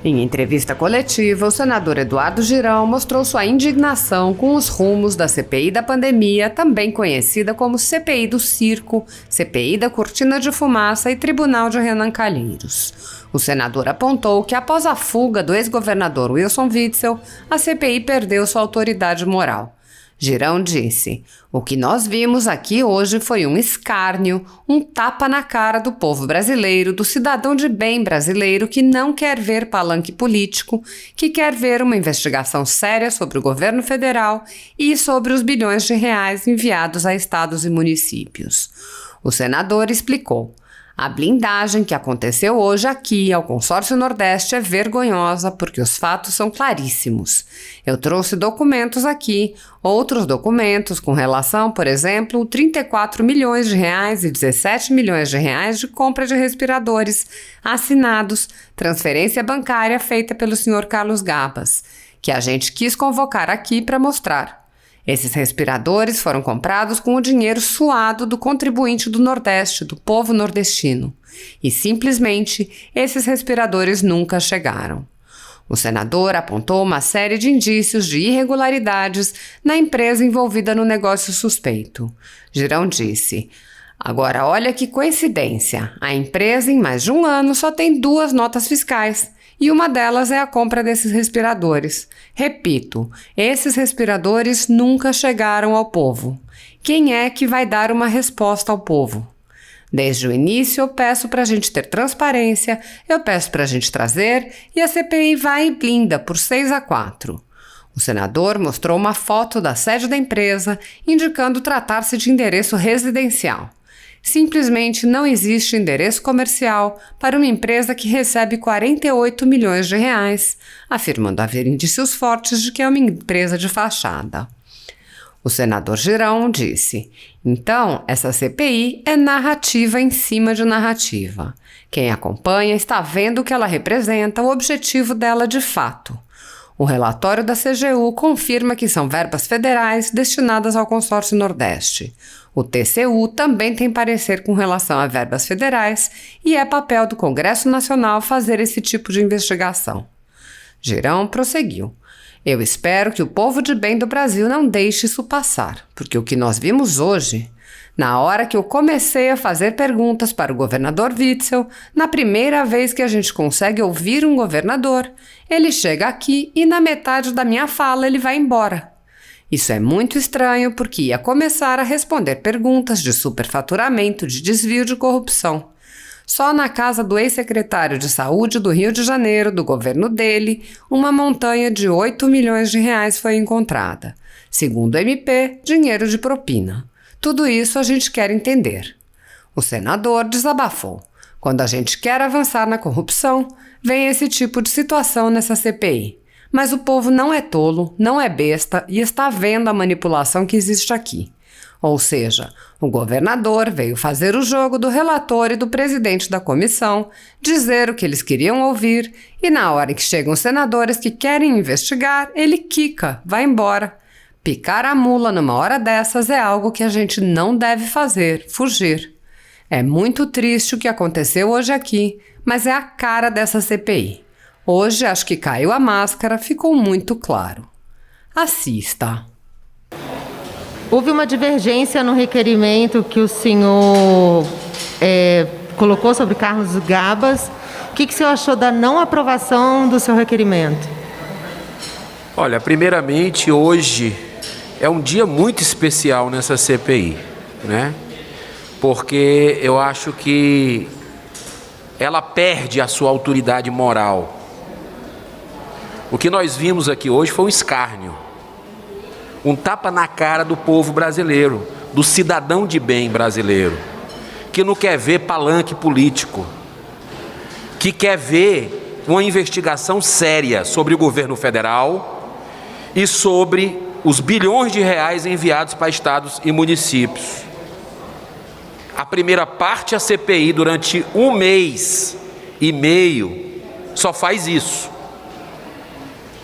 Em entrevista coletiva, o senador Eduardo Girão mostrou sua indignação com os rumos da CPI da pandemia, também conhecida como CPI do Circo, CPI da Cortina de Fumaça e Tribunal de Renan Calheiros. O senador apontou que, após a fuga do ex-governador Wilson Witzel, a CPI perdeu sua autoridade moral. Girão disse: "O que nós vimos aqui hoje foi um escárnio, um tapa na cara do povo brasileiro, do cidadão de bem brasileiro que não quer ver palanque político, que quer ver uma investigação séria sobre o governo federal e sobre os bilhões de reais enviados a estados e municípios." O senador explicou: "A blindagem que aconteceu hoje aqui ao Consórcio Nordeste é vergonhosa porque os fatos são claríssimos. Eu trouxe documentos aqui, outros documentos com relação, por exemplo, 34 milhões de reais e 17 milhões de reais de compra de respiradores assinados, transferência bancária feita pelo senhor Carlos Gabas, que a gente quis convocar aqui para mostrar. Esses respiradores foram comprados com o dinheiro suado do contribuinte do Nordeste, do povo nordestino. E, simplesmente, esses respiradores nunca chegaram." O senador apontou uma série de indícios de irregularidades na empresa envolvida no negócio suspeito. Girão disse: "Agora, olha que coincidência. A empresa, em mais de um ano, só tem 2 notas fiscais. E uma delas é a compra desses respiradores. Repito, esses respiradores nunca chegaram ao povo. Quem é que vai dar uma resposta ao povo? Desde o início eu peço para a gente ter transparência, eu peço para a gente trazer, e a CPI vai e blinda por 6-4. O senador mostrou uma foto da sede da empresa, indicando tratar-se de endereço residencial. Simplesmente não existe endereço comercial para uma empresa que recebe 48 milhões de reais, afirmando haver indícios fortes de que é uma empresa de fachada. O senador Girão disse: "Então, essa CPI é narrativa em cima de narrativa. Quem acompanha está vendo o que ela representa, o objetivo dela de fato. O relatório da CGU confirma que são verbas federais destinadas ao Consórcio Nordeste. O TCU também tem parecer com relação a verbas federais e é papel do Congresso Nacional fazer esse tipo de investigação." Girão prosseguiu: "Eu espero que o povo de bem do Brasil não deixe isso passar, porque o que nós vimos hoje, na hora que eu comecei a fazer perguntas para o governador Witzel, na primeira vez que a gente consegue ouvir um governador, ele chega aqui e na metade da minha fala ele vai embora. Isso é muito estranho porque ia começar a responder perguntas de superfaturamento, de desvio de corrupção. Só na casa do ex-secretário de Saúde do Rio de Janeiro, do governo dele, uma montanha de 8 milhões de reais foi encontrada. Segundo o MP, dinheiro de propina. Tudo isso a gente quer entender." O senador desabafou: "Quando a gente quer avançar na corrupção, vem esse tipo de situação nessa CPI. Mas o povo não é tolo, não é besta e está vendo a manipulação que existe aqui. Ou seja, o governador veio fazer o jogo do relator e do presidente da comissão, dizer o que eles queriam ouvir, e na hora que chegam os senadores que querem investigar, ele quica, vai embora. Picar a mula numa hora dessas é algo que a gente não deve fazer, fugir. É muito triste o que aconteceu hoje aqui, mas é a cara dessa CPI. Hoje acho que caiu a máscara, ficou muito claro." Assista. Houve uma divergência no requerimento que o senhor colocou sobre Carlos Gabas. O que o senhor achou da não aprovação do seu requerimento? Olha, primeiramente, hoje é um dia muito especial nessa CPI, né? Porque eu acho que ela perde a sua autoridade moral. O que nós vimos aqui hoje foi um escárnio, um tapa na cara do povo brasileiro, do cidadão de bem brasileiro, que não quer ver palanque político, que quer ver uma investigação séria sobre o governo federal e sobre os bilhões de reais enviados para estados e municípios. A primeira parte, a CPI, durante 1 mês e meio, só faz isso.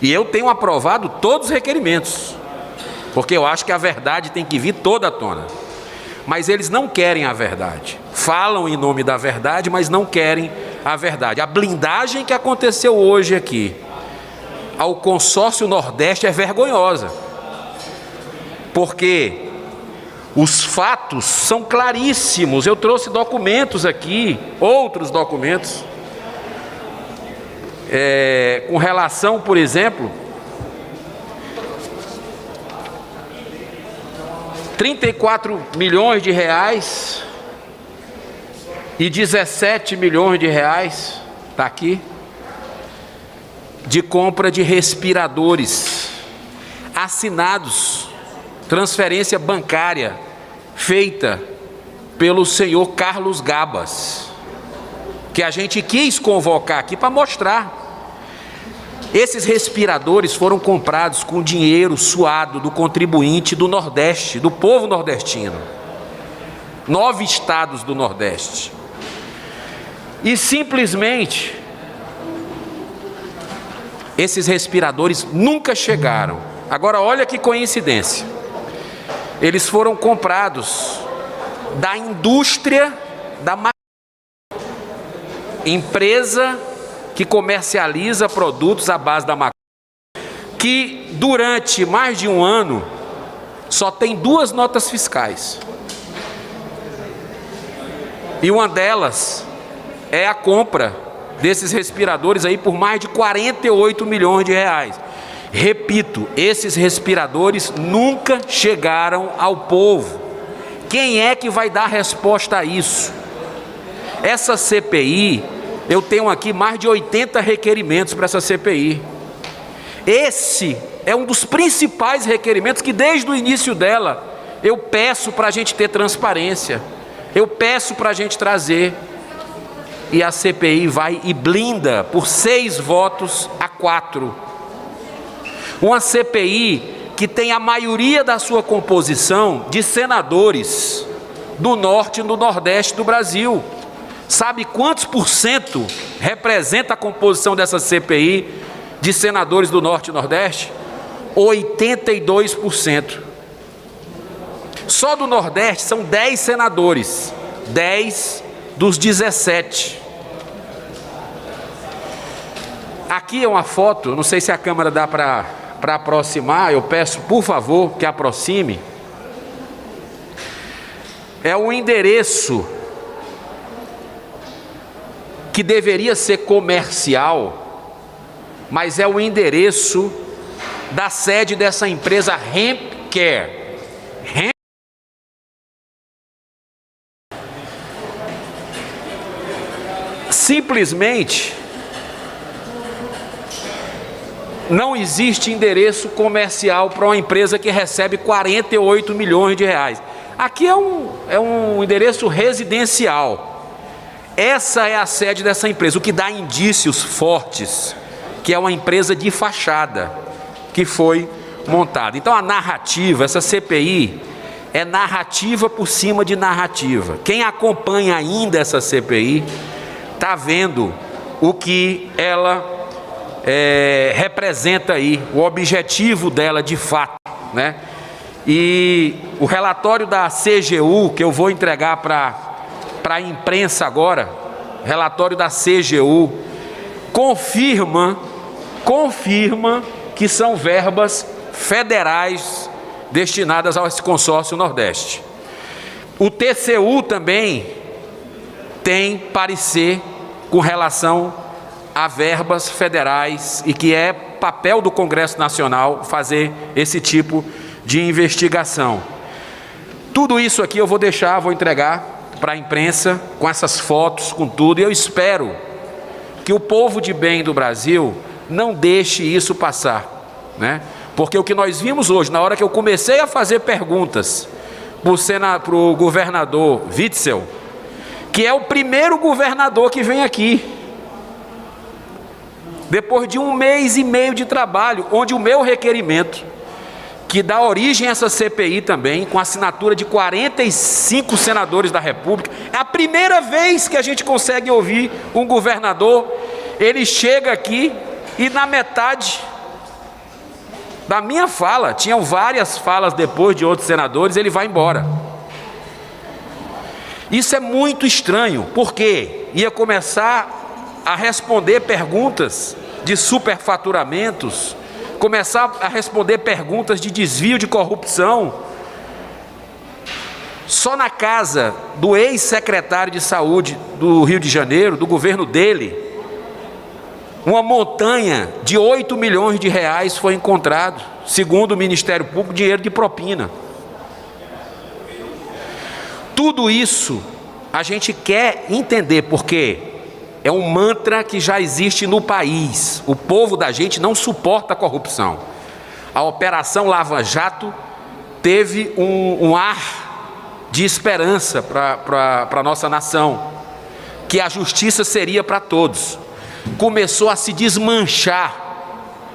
E eu tenho aprovado todos os requerimentos, porque eu acho que a verdade tem que vir toda à tona. Mas eles não querem a verdade. Falam em nome da verdade, mas não querem a verdade. A blindagem que aconteceu hoje aqui ao consórcio Nordeste é vergonhosa, porque os fatos são claríssimos. Eu trouxe documentos aqui, outros documentos, com relação, por exemplo, 34 milhões de reais e 17 milhões de reais, está aqui, de compra de respiradores assinados, transferência bancária feita pelo senhor Carlos Gabas, que a gente quis convocar aqui para mostrar. Esses respiradores foram comprados com dinheiro suado do contribuinte do Nordeste, do povo nordestino. 9 estados do Nordeste. E simplesmente, esses respiradores nunca chegaram. Agora, olha que coincidência. Eles foram comprados da indústria da empresa que comercializa produtos à base da maconha, que durante mais de um ano só tem 2 notas fiscais. E uma delas é a compra desses respiradores aí por mais de 48 milhões de reais. Repito, esses respiradores nunca chegaram ao povo. Quem é que vai dar resposta a isso? Essa CPI, eu tenho aqui mais de 80 requerimentos para essa CPI. Esse é um dos principais requerimentos que desde o início dela eu peço para a gente ter transparência. Eu peço para a gente trazer. E a CPI vai e blinda por 6 votos a 4. Uma CPI que tem a maioria da sua composição de senadores do Norte e do Nordeste do Brasil. Sabe quantos por cento representa a composição dessa CPI de senadores do Norte e Nordeste? 82%. Só do Nordeste são 10 senadores, 10 dos 17. Aqui é uma foto, não sei se a câmera dá para aproximar, eu peço por favor que aproxime. É um endereço que deveria ser comercial, mas é o endereço da sede dessa empresa HempCare. Simplesmente não existe endereço comercial para uma empresa que recebe 48 milhões de reais. Aqui é um endereço residencial. Essa é a sede dessa empresa, o que dá indícios fortes que é uma empresa de fachada que foi montada. Então a narrativa, essa CPI, é narrativa por cima de narrativa. Quem acompanha ainda essa CPI está vendo o que ela representa aí, o objetivo dela de fato, né? E o relatório da CGU, que eu vou entregar para a imprensa agora, relatório da CGU, confirma que são verbas federais destinadas a esse consórcio Nordeste. O TCU também tem parecer com relação a verbas federais e que é papel do Congresso Nacional fazer esse tipo de investigação. Tudo isso aqui eu vou entregar para a imprensa com essas fotos, com tudo, e eu espero que o povo de bem do Brasil não deixe isso passar, né? Porque o que nós vimos hoje, na hora que eu comecei a fazer perguntas para o governador Witzel, que é o primeiro governador que vem aqui, depois de 1 mês e meio de trabalho, onde o meu requerimento, que dá origem a essa CPI também, com assinatura de 45 senadores da República, é a primeira vez que a gente consegue ouvir um governador. Ele chega aqui e na metade da minha fala, tinham várias falas depois de outros senadores, ele vai embora. Isso é muito estranho, porque ia começar a responder perguntas de superfaturamentos, começar a responder perguntas de desvio de corrupção. Só na casa do ex-secretário de Saúde do Rio de Janeiro, do governo dele, uma montanha de 8 milhões de reais foi encontrado, segundo o Ministério Público, dinheiro de propina. Tudo isso a gente quer entender, porque é um mantra que já existe no país. O povo da gente não suporta a corrupção. A Operação Lava Jato teve um ar de esperança para a nossa nação, que a justiça seria para todos. Começou a se desmanchar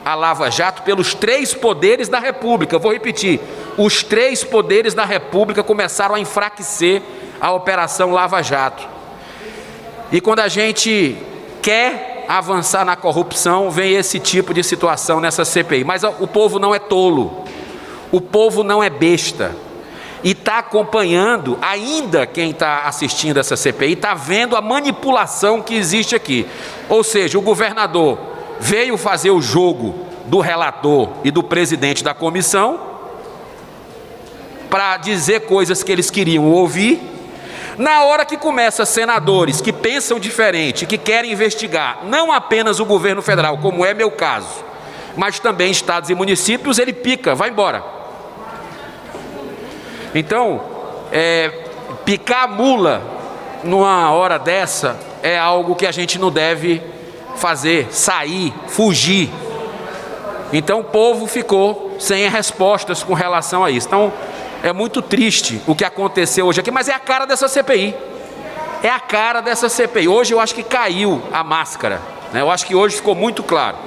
a Lava Jato pelos 3 poderes da República. Vou repetir, os 3 poderes da República começaram a enfraquecer a Operação Lava Jato. E quando a gente quer avançar na corrupção, vem esse tipo de situação nessa CPI. Mas o povo não é tolo, o povo não é besta. E está acompanhando, ainda quem está assistindo essa CPI, está vendo a manipulação que existe aqui. Ou seja, o governador veio fazer o jogo do relator e do presidente da comissão para dizer coisas que eles queriam ouvir. Na hora que começa senadores que pensam diferente, que querem investigar não apenas o governo federal, como é meu caso, mas também estados e municípios, ele pica, vai embora. Então, picar a mula numa hora dessa é algo que a gente não deve fazer, sair, fugir. Então o povo ficou sem respostas com relação a isso. Então é muito triste o que aconteceu hoje aqui, mas é a cara dessa CPI. É a cara dessa CPI. Hoje eu acho que caiu a máscara, né? Eu acho que hoje ficou muito claro.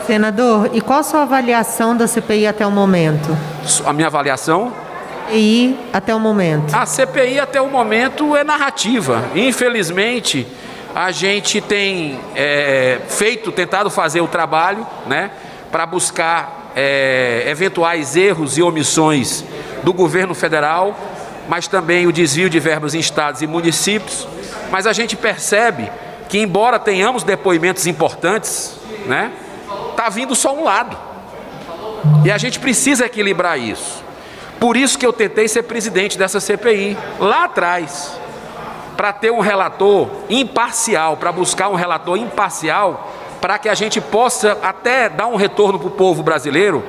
Senador, e qual a sua avaliação da CPI até o momento? A minha avaliação? CPI até o momento. A CPI até o momento é narrativa. Infelizmente, a gente tem tentado fazer o trabalho, né, para buscar eventuais erros e omissões do governo federal, mas também o desvio de verbas em estados e municípios. Mas a gente percebe que, embora tenhamos depoimentos importantes, né, está vindo só um lado. E a gente precisa equilibrar isso. Por isso que eu tentei ser presidente dessa CPI, lá atrás, para ter um relator imparcial, para buscar um relator imparcial, para que a gente possa até dar um retorno para o povo brasileiro,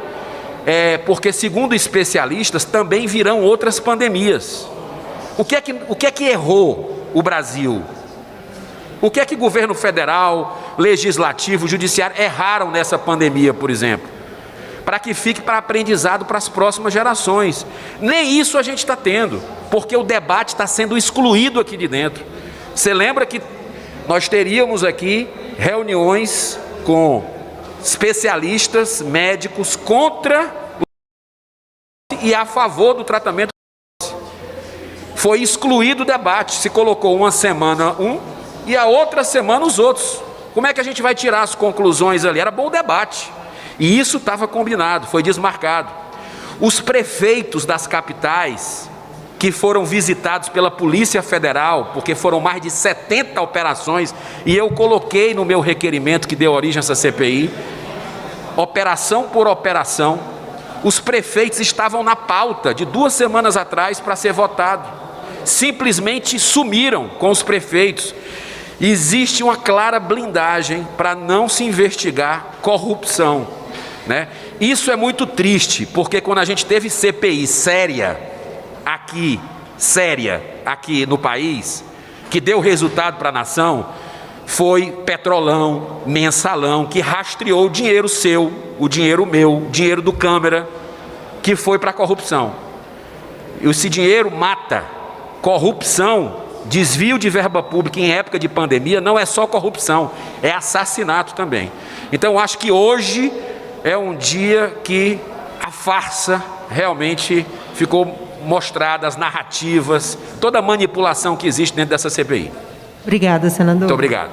porque, segundo especialistas, também virão outras pandemias. O que é que errou o Brasil? O que é que governo federal, legislativo, judiciário erraram nessa pandemia, por exemplo? Para que fique para aprendizado para as próximas gerações. Nem isso a gente está tendo, porque o debate está sendo excluído aqui de dentro. Você lembra que nós teríamos aqui reuniões com especialistas, médicos contra e a favor do tratamento. Foi excluído o debate, se colocou uma semana e a outra semana os outros. Como é que a gente vai tirar as conclusões ali? Era bom o debate. E isso estava combinado, foi desmarcado. Os prefeitos das capitais, que foram visitados pela Polícia Federal, porque foram mais de 70 operações, e eu coloquei no meu requerimento que deu origem a essa CPI, operação por operação, os prefeitos estavam na pauta de 2 semanas atrás para ser votado. Simplesmente sumiram com os prefeitos. Existe uma clara blindagem para não se investigar corrupção, né? Isso é muito triste, porque quando a gente teve CPI séria aqui no país, que deu resultado para a nação, foi Petrolão, Mensalão, que rastreou o dinheiro seu, o dinheiro meu, o dinheiro do Câmara, que foi para a corrupção. E esse dinheiro mata. Corrupção, desvio de verba pública em época de pandemia, não é só corrupção, é assassinato também. Então, eu acho que hoje é um dia que a farsa realmente ficou mostrada, as narrativas, toda a manipulação que existe dentro dessa CPI. Obrigada, senador. Muito obrigado.